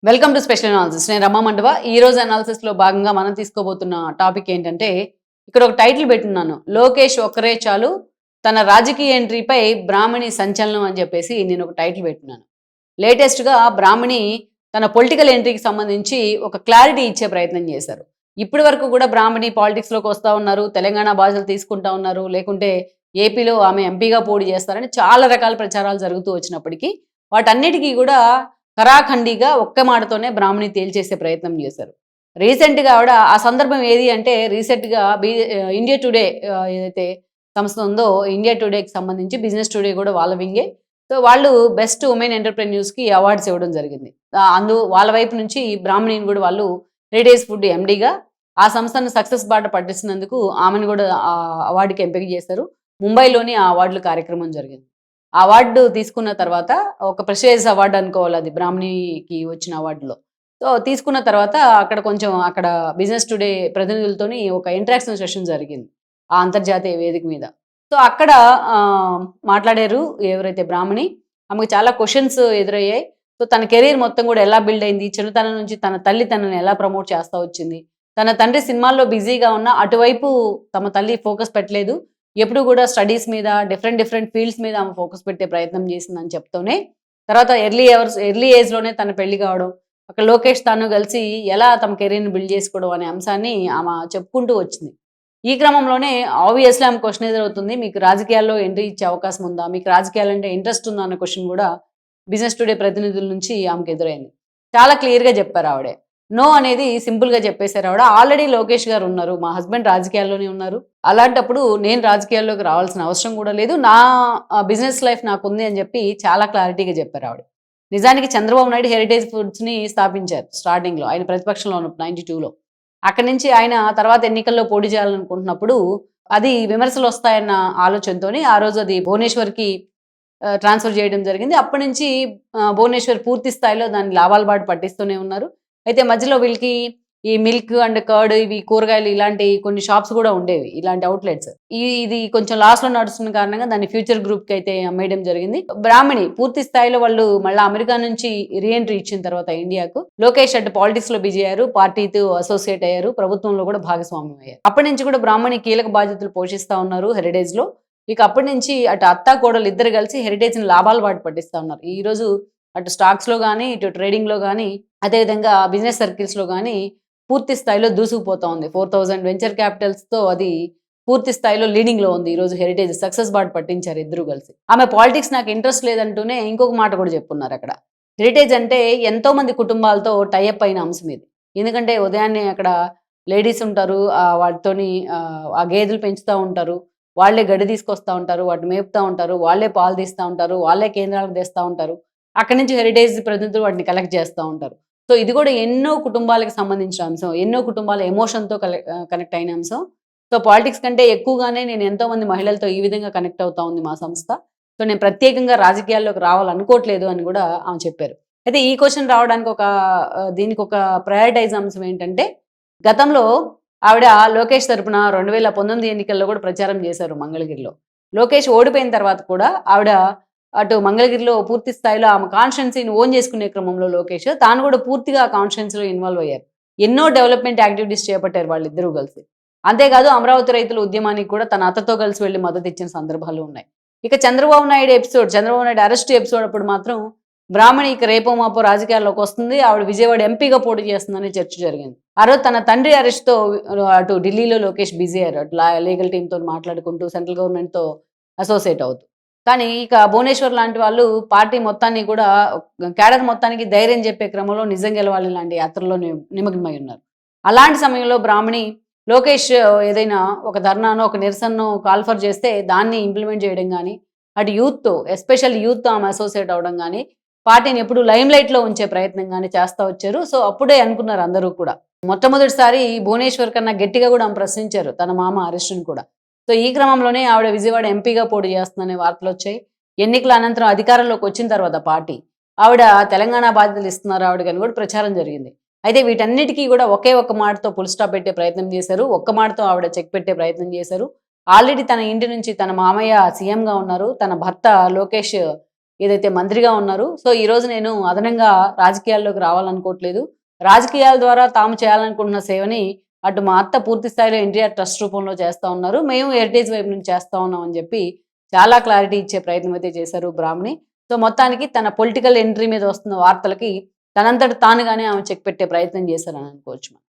Welcome to special analysis. నేను రమా మండవ. ఈ రోజు అనాలిసిస్ లో భాగంగా మనం తీసుకోబోతున్న టాపిక్ ఏంటంటే, ఇక్కడ ఒక టైటిల్ పెట్టున్నాను. లోకేష్ ఒక్కరే చాలు తన రాజకీయ ఎంట్రీపై బ్రాహ్మణి సంచలనం అని చెప్పేసి నేను ఒక టైటిల్ పెట్టున్నాను. లేటెస్ట్ గా బ్రాహ్మణి తన పొలిటికల్ ఎంట్రీకి సంబంధించి ఒక క్లారిటీ ఇచ్చే ప్రయత్నం చేశారు. ఇప్పటి వరకు కూడా బ్రాహ్మణి పాలిటిక్స్ లోకి వస్తూ ఉన్నారు, తెలంగాణ బాధ్యతలు తీసుకుంటా ఉన్నారు, లేకుంటే ఏపీలో ఆమె ఎంపీగా పోటీ చేస్తారని చాలా రకాల ప్రచారాలు జరుగుతూ వచ్చినప్పటికీ వాటన్నిటికీ కూడా ఖరాఖండిగా ఒక్క మాటతోనే బ్రాహ్మణి తేల్చేసే ప్రయత్నం చేశారు. రీసెంట్‌గా ఆవిడ ఆ సందర్భం ఏది అంటే రీసెంట్‌గా ఇండియా టుడే ఏదైతే సంస్థ ఉందో ఇండియా టుడేకి సంబంధించి బిజినెస్ టుడే కూడా వాళ్ళ వింగే. సో, వాళ్ళు బెస్ట్ వుమెన్ ఎంటర్‌ప్రెన్యూర్స్‌కి అవార్డ్స్ ఇవ్వడం జరిగింది. వాళ్ళ వైపు నుంచి బ్రాహ్మణిని కూడా వాళ్ళు హెరిటేజ్ ఫుడ్ ఎండీగా ఆ సంస్థను సక్సెస్ బాట పట్టిస్తున్నందుకు ఆమెను కూడా ఆ అవార్డుకి ఎంపిక చేశారు. ముంబైలోని ఆ అవార్డుల కార్యక్రమం జరిగింది. ఆ అవార్డు తీసుకున్న తర్వాత ఒక ప్రెస్టీజియస్ అవార్డ్ అనుకోవాలి అది బ్రాహ్మణికి వచ్చిన అవార్డులో. సో, తీసుకున్న తర్వాత అక్కడ బిజినెస్ టుడే ప్రతినిధులతోని ఒక ఇంటరాక్షన్ సెషన్ జరిగింది. ఆ అంతర్జాతీయ వేదిక మీద. సో, అక్కడ మాట్లాడారు ఎవరైతే బ్రాహ్మణి. ఆమెకు చాలా క్వెషన్స్ ఎదురయ్యాయి. సో, తన కెరీర్ మొత్తం కూడా ఎలా బిల్డ్ అయింది? చిన్నతనం నుంచి తన తల్లి తనని ఎలా ప్రమోట్ చేస్తా వచ్చింది? తన తండ్రి సినిమాల్లో బిజీగా ఉన్న అటువైపు తమ తల్లి ఫోకస్ పెట్టలేదు. ఎప్పుడు కూడా స్టడీస్ మీద డిఫరెంట్ ఫీల్డ్స్ మీద ఆమె ఫోకస్ పెట్టే ప్రయత్నం చేసిందని చెప్తూనే తర్వాత ఎర్లీ ఏజ్‌లోనే తన పెళ్లి కావడం, అక్కడ లోకేష్ తను కలిసి ఎలా తమ కెరీర్‌ని బిల్డ్ చేసుకోవడం అనే అంశాన్ని ఆమె చెప్పుకుంటూ వచ్చింది. ఈ క్రమంలోనే ఆబ్వియస్‌లీ ఆమెకు క్వెషన్ ఎదురవుతుంది. మీకు రాజకీయాల్లో ఎంట్రీ ఇచ్చే అవకాశం ఉందా? మీకు రాజకీయాలంటే ఇంట్రెస్ట్ ఉందా? అన్న క్వెషన్ కూడా బిజినెస్ టుడే ప్రతినిధుల నుంచి ఆమెకు ఎదురైంది. చాలా క్లియర్‌గా చెప్పారు ఆవిడే. నో అనేది సింపుల్‌గా చెప్పేసారు ఆవిడ. ఆల్రెడీ లోకేష్ గారు ఉన్నారు. మా హస్బెండ్ రాజకీయాల్లోనే ఉన్నారు. అలాంటప్పుడు నేను రాజకీయాల్లోకి రావాల్సిన అవసరం కూడా లేదు. నా బిజినెస్ లైఫ్ నాకుంది అని చెప్పి చాలా క్లారిటీగా చెప్పారు ఆవిడ. నిజానికి చంద్రబాబు నాయుడు హెరిటేజ్ ఫుడ్స్‌ని స్థాపించారు స్టార్టింగ్‌లో. ఆయన ప్రతిపక్షంలో ఉన్నప్పుడు 92లో. అక్కడి నుంచి ఆయన తర్వాత ఎన్నికల్లో పోటీ చేయాలనుకుంటున్నప్పుడు అది విమర్శలొస్తాయన్న ఆలోచనతోని ఆ రోజు అది భువనేశ్వర్‌కి ట్రాన్స్‌ఫర్ చేయడం జరిగింది. అప్పటి నుంచి భువనేశ్వర్ పూర్తి స్థాయిలో దాన్ని లాభాల బాట పట్టిస్తూనే ఉన్నారు. అయితే మధ్యలో వీళ్ళకి ఈ మిల్క్ అండ్ కర్డ్ ఇవి కూరగాయలు ఇలాంటి కొన్ని షాప్స్ కూడా ఉండేవి. ఇలాంటి ఔట్‌లెట్స్. ఇది కొంచెం లాస్‌లో నడుస్తున్న కారణంగా దాన్ని ఫ్యూచర్ గ్రూప్‌కి అయితే అమ్మేయడం జరిగింది. బ్రాహ్మణి పూర్తి స్థాయిలో వాళ్ళు మళ్ళా అమెరికా నుంచి రీ ఎంట్రీ ఇచ్చిన తర్వాత ఇండియాకు లోకేష్ అటు పాలిటిక్స్‌లో బిజీ అయ్యారు. పార్టీతో అసోసియేట్ అయ్యారు. ప్రభుత్వంలో కూడా భాగస్వామ్యం అయ్యారు. అప్పటి నుంచి కూడా బ్రాహ్మణి కీలక బాధ్యతలు పోషిస్తా ఉన్నారు హెరిటేజ్‌లో. ఇక అప్పటి నుంచి అటు అత్త, కోడలు ఇద్దరు కలిసి హెరిటేజ్‌ని లాభాల బాట పట్టిస్తా ఉన్నారు. ఈరోజు అటు స్టాక్స్‌లో గాని, ఇటు ట్రేడింగ్‌లో గాని, అదేవిధంగా బిజినెస్ సర్కిల్స్‌లో గాని పూర్తి స్థాయిలో దూసుకుపోతా ఉంది. 4000 వెంచర్ క్యాపిటల్స్‌తో అది పూర్తి స్థాయిలో లీడింగ్‌లో ఉంది. ఈరోజు హెరిటేజ్ సక్సెస్ బాట పట్టించారు ఇద్దరు కలిసి. ఆమె పాలిటిక్స్ నాకు ఇంట్రెస్ట్ లేదంటూనే ఇంకొక మాట కూడా చెప్పున్నారక్కడ. హెరిటేజ్ అంటే ఎంతో మంది కుటుంబాలతో టై అప్ అయిన అంశం ఇది. ఎందుకంటే ఉదయాన్నే అక్కడ లేడీస్ ఉంటారు. వాటితోని ఆ గేదెలు పెంచుతా ఉంటారు. వాళ్ళే గడ్డి తీసుకొస్తా ఉంటారు. వాటిని మేపుతా ఉంటారు. వాళ్ళే పాలు తీస్తా ఉంటారు. వాళ్ళే కేంద్రాలకు తెస్తా ఉంటారు. అక్కడి నుంచి హెరిటేజ్ ప్రతినిధులు వాటిని కలెక్ట్ చేస్తా ఉంటారు. సో, ఇది కూడా ఎన్నో కుటుంబాలకు సంబంధించిన అంశం. ఎన్నో కుటుంబాల ఎమోషన్‌తో కనెక్ట్ అయిన అంశం. సో, పాలిటిక్స్ కంటే ఎక్కువగానే నేను ఎంతోమంది మహిళలతో ఈ విధంగా కనెక్ట్ అవుతా ఉంది మా సంస్థ. సో, నేను ప్రత్యేకంగా రాజకీయాల్లోకి రావాలనుకోవట్లేదు అని కూడా ఆమె చెప్పారు. అయితే ఈ క్వెషన్ రావడానికి దీనికొక ప్రయారిటైజ్ అంశం ఏంటంటే, గతంలో ఆవిడ లోకేష్ తరపున 2019 ఎన్నికల్లో కూడా ప్రచారం చేశారు మంగళగిరిలో. లోకేష్ ఓడిపోయిన తర్వాత కూడా ఆవిడ అటు మంగళగిరిలో పూర్తి స్థాయిలో ఆమె కాన్స్టిట్యుయెన్సీని ఓన్ చేసుకునే క్రమంలో లోకేష్ తాను కూడా పూర్తిగా ఆ కాన్స్టిట్యుయెన్సీలో ఇన్వాల్వ్ అయ్యారు. ఎన్నో డెవలప్‌మెంట్ యాక్టివిటీస్ చేపట్టారు వాళ్ళిద్దరూ కలిసి. అంతేకాదు అమరావతి రైతుల ఉద్యమానికి కూడా తన అత్తతో కలిసి వెళ్లి మద్దతు ఇచ్చిన సందర్భాలు ఉన్నాయి. ఇక చంద్రబాబు నాయుడు అరెస్ట్ ఎపిసోడ్ అప్పుడు మాత్రం బ్రాహ్మణి ఇక రేపో మాపో రాజకీయాల్లోకి వస్తుంది. ఆవిడ విజయవాడ ఎంపీగా పోటీ చేస్తుందనే చర్చ జరిగింది. ఆ రోజు తన తండ్రి అరెస్ట్‌తో అటు ఢిల్లీలో లోకేష్ బిజీ అయ్యారు. అటు లీగల్ టీమ్‌తోని మాట్లాడుకుంటూ సెంట్రల్ గవర్నమెంట్‌తో అసోసియేట్ అవుతూ. కానీ ఇక భువనేశ్వర్ లాంటి వాళ్ళు పార్టీ మొత్తాన్ని కూడా క్యాడర్ మొత్తానికి ధైర్యం చెప్పే క్రమంలో నిజం గెలవాలి లాంటి యాత్రలో నిమగ్నమై ఉన్నారు. అలాంటి సమయంలో బ్రాహ్మణి లోకేష్ ఏదైనా ఒక ధర్నానో, ఒక నిరసననో కాల్ఫర్ చేస్తే దాన్ని ఇంప్లిమెంట్ చేయడం గానీ, అటు యూత్‌తో ఎస్పెషల్లీ యూత్‌తో ఆమె అసోసియేట్ అవ్వడం గానీ, పార్టీని ఎప్పుడు లైమ్‌లైట్‌లో ఉంచే ప్రయత్నం గానీ చేస్తా వచ్చారు. సో, అప్పుడే అనుకున్నారు అందరూ కూడా. మొట్టమొదటిసారి భువనేశ్వర్ కన్నా గట్టిగా కూడా ఆమె ప్రశ్నించారు తన మామ అరెస్ట్‌ని కూడా. సో, ఈ క్రమంలోనే ఆవిడ విజయవాడ ఎంపీగా పోటీ చేస్తుందనే వార్తలొచ్చాయి. ఎన్నికల అనంతరం అధికారంలోకి వచ్చిన తర్వాత పార్టీ, ఆవిడ తెలంగాణ బాధ్యతలు ఇస్తున్నారు ఆవిడకని కూడా ప్రచారం జరిగింది. అయితే వీటన్నిటికీ కూడా ఒకే ఒక్క మాటతో ఫుల్ స్టాప్ పెట్టే ప్రయత్నం చేశారు. ఒక్క మాటతో ఆవిడ చెక్ పెట్టే ప్రయత్నం చేశారు. ఆల్రెడీ తన ఇంటి నుంచి తన మామయ్య సీఎంగా ఉన్నారు. తన భర్త లోకేష్ ఏదైతే మంత్రిగా ఉన్నారు. సో ఈ రోజు నేను అదనంగా రాజకీయాల్లోకి రావాలనుకోవట్లేదు. రాజకీయాల ద్వారా తాము చేయాలనుకుంటున్న సేవని అటు మా అత్త పూర్తి స్థాయిలో ఎన్టీఆర్ ట్రస్ట్ రూపంలో చేస్తా ఉన్నారు. మేము హెరిటేజ్ వైపు నుంచి చేస్తా ఉన్నాం అని చెప్పి చాలా క్లారిటీ ఇచ్చే ప్రయత్నం అయితే చేశారు బ్రాహ్మణి. సో మొత్తానికి తన పొలిటికల్ ఎంట్రీ మీద వస్తున్న వార్తలకి తనంతట తానుగానే ఆమె చెక్ పెట్టే ప్రయత్నం చేశారని అనుకోవచ్చు మనం.